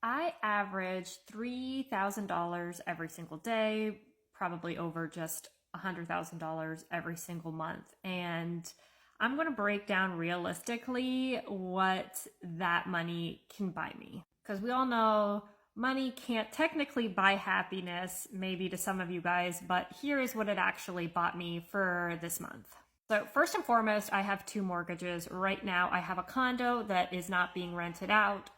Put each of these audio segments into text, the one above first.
I average $3,000 every single day, probably over just $100,000 every single month. And I'm going to break down realistically what that money can buy me. Because we all know money can't technically buy happiness, maybe to some of you guys, but here is what it actually bought me for this month. So first and foremost, I have two mortgages. Right now, I have a condo that is not being rented out.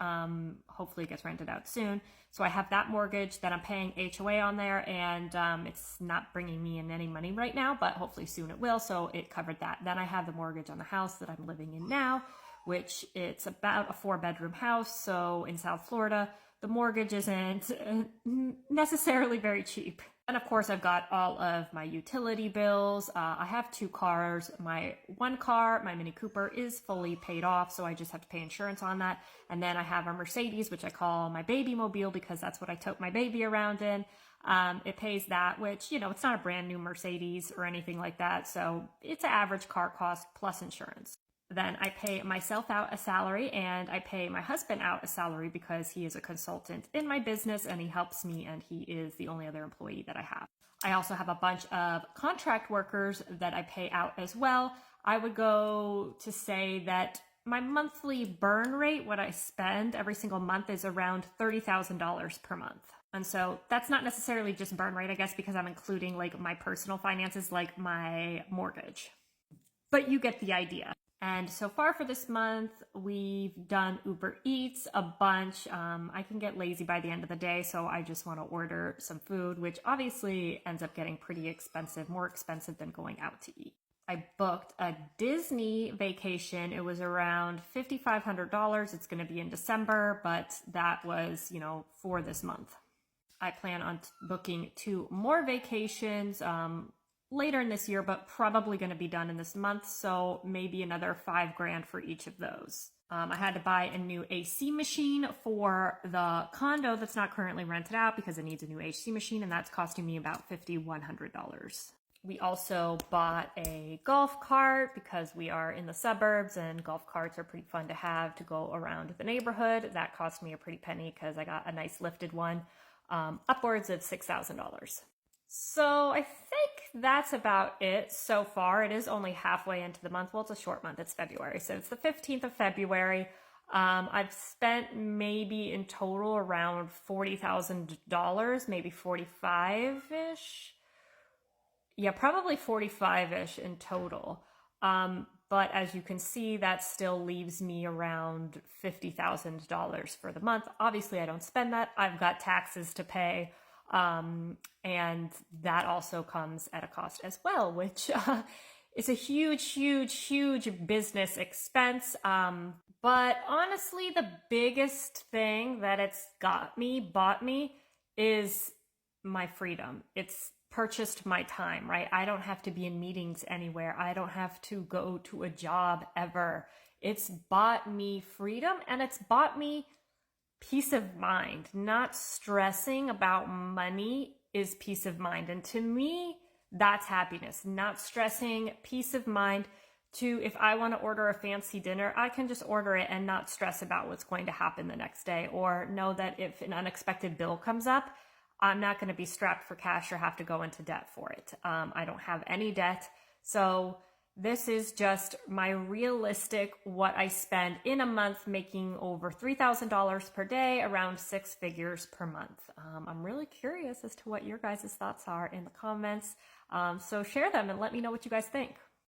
Hopefully it gets rented out soon. So I have that mortgage that I'm paying HOA on there, and it's not bringing me in any money right now, but hopefully soon it will. So it covered that. Then I have the mortgage on the house that I'm living in now, which it's about a 4-bedroom house. So in South Florida, the mortgage isn't necessarily very cheap. And of course, I've got all of my utility bills. I have 2 cars. My one car, my Mini Cooper, is fully paid off, so I just have to pay insurance on that. And then I have a Mercedes, which I call my baby mobile because that's what I tote my baby around in. It pays that, which, it's not a brand new Mercedes or anything like that. So it's an average car cost plus insurance. Then I pay myself out a salary and I pay my husband out a salary because he is a consultant in my business and he helps me and he is the only other employee that I have. I also have a bunch of contract workers that I pay out as well. I would go to say that my monthly burn rate, what I spend every single month, is around $30,000 per month. And so that's not necessarily just burn rate, I guess, because I'm including like my personal finances, like my mortgage. But you get the idea. And so far for this month, we've done Uber Eats a bunch. I can get lazy by the end of the day, so I just want to order some food, which obviously ends up getting pretty expensive, more expensive than going out to eat. I booked a Disney vacation. It was around $5,500. It's going to be in December, but that was, for this month. I plan on booking 2 more vacations, later in this year, but probably going to be done in this month. So maybe another $5,000 for each of those. I had to buy a new AC machine for the condo that's not currently rented out because it needs a new AC machine, and that's costing me about $5,100. We also bought a golf cart because we are in the suburbs and golf carts are pretty fun to have to go around the neighborhood. That cost me a pretty penny because I got a nice lifted one, upwards of $6,000. So I think that's about it so far. It is only halfway into the month. Well, it's a short month. It's February. So it's the 15th of February. I've spent maybe in total around $40,000, maybe 45-ish. Yeah, probably 45-ish in total. But as you can see, that still leaves me around $50,000 for the month. Obviously, I don't spend that. I've got taxes to pay. And that also comes at a cost as well, which is a huge business expense. But honestly, the biggest thing that it's bought me is my freedom. It's purchased my time, right? I don't have to be in meetings anywhere. I don't have to go to a job ever. It's bought me freedom, and it's bought me peace of mind. Not stressing about money is peace of mind. And to me, that's happiness. Not stressing, peace of mind. If I want to order a fancy dinner, I can just order it and not stress about what's going to happen the next day, or know that if an unexpected bill comes up, I'm not going to be strapped for cash or have to go into debt for it. I don't have any debt. So this is just my realistic what I spend in a month, making over $3,000 per day, around 6 figures per month. I'm really curious as to what your guys' thoughts are in the comments. So share them and let me know what you guys think.